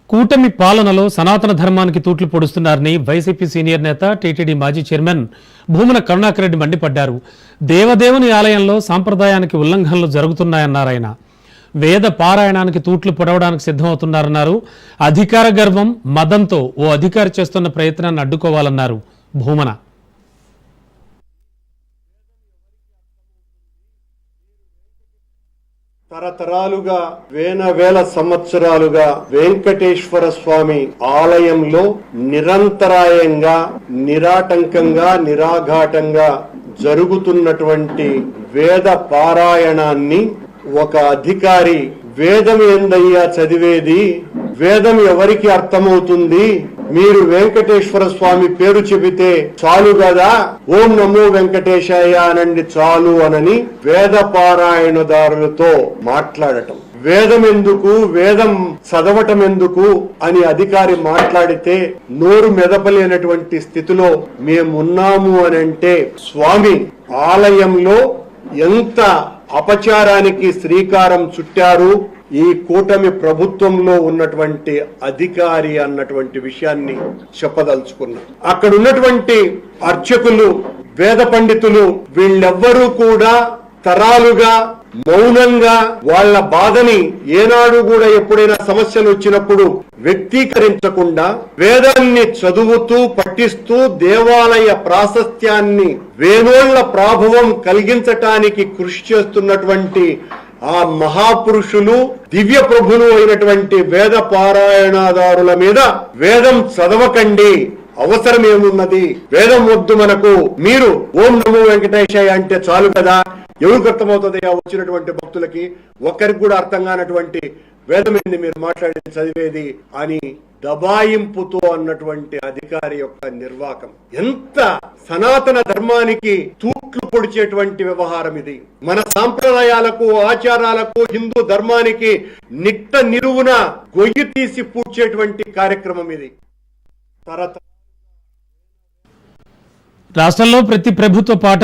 కూటమి పాలనలో సనాతన ధర్మానికి తూట్లు పొడుస్తున్నారని వైసీపీ సీనియర్ నేత టీటీడీ మాజీ చైర్మన్ భూమన కరుణాకర్ రెడ్డి మండిపడ్డారు. దేవదేవుని ఆలయంలో సాంప్రదాయానికి ఉల్లంఘనలు జరుగుతున్నాయన్నారాయన. వేద పారాయణానికి తూట్లు పొడవడానికి సిద్ధమవుతున్నారన్నారు. అధికార గర్వం, మదంతో ఓ అధికారి చేస్తున్న ప్రయత్నాన్ని అడ్డుకోవాలన్నారు భూమన. తరతరాలుగా వేల సంవత్సరాలుగా వెంకటేశ్వర స్వామి ఆలయంలో నిరంతరాయంగా నిరాటంకంగా నిరాఘాటంగా జరుగుతున్నటువంటి వేద పారాయణాన్ని ఒక అధికారి వేదం ఏందయ్యా చదివేది, వేదం ఎవరికి అర్థమవుతుంది, మీరు వెంకటేశ్వర స్వామి పేరు చెబితే చాలు కదా, ఓం నమో వెంకటేశాయ అనండి చాలు అనని వేద పారాయణదారులతో మాట్లాడటం, వేదం ఎందుకు, వేదం చదవటం ఎందుకు అని అధికారి మాట్లాడితే నోరు మెదపలేనటువంటి స్థితిలో మేమున్నాము అని అంటే స్వామి ఆలయంలో ఎంత అపచారానికి శ్రీకారం చుట్టారు ఈ కూటమి ప్రభుత్వంలో ఉన్నటువంటి అధికారి అన్నటువంటి విషయాన్ని చెప్పదలుచుకున్నా. అక్కడ ఉన్నటువంటి అర్చకులు, వేద పండితులు వీళ్ళెవ్వరూ కూడా తరాలుగా మౌనంగా వాళ్ళ బాధని ఏనాడు కూడా ఎప్పుడైనా సమస్యలు వచ్చినప్పుడు వ్యక్తీకరించకుండా వేదాన్ని చదువుతూ పఠిస్తూ దేవాలయ ప్రాశస్త్యాన్ని వేనోళ్ల ప్రాభవం కలిగించటానికి కృషి చేస్తున్నటువంటి ఆ మహాపురుషులు, దివ్య ప్రభులు అయినటువంటి వేద పారాయణదారుల మీద వేదం చదవకండి, అవసరం ఏమున్నది, వేదం వద్దు మనకు, మీరు ఓం నమో వెంకటేశాయ అంటే చాలు కదా, ఎవరికి అర్థమవుతుంది వచ్చినటువంటి భక్తులకి, ఒక్కరికి కూడా అర్థం కానటువంటి వేదం ఏంది మీరు మాట్లాడేది చదివేది అని దబాయింపుతో అన్నటువంటి అధికారి యొక్క నిర్వాకం ఎంత సనాతన ధర్మానికి తూట్లు పొడిచేటువంటి వ్యవహారం ఇది. మన సాంప్రదాయాలకు, ఆచారాలకు, హిందూ ధర్మానికి నిట్ట నిలువున గొయ్యి తీసి పూడ్చేటువంటి కార్యక్రమం ఇది. రాష్ట్రంలో ప్రతి ప్రభుత్వ పాఠ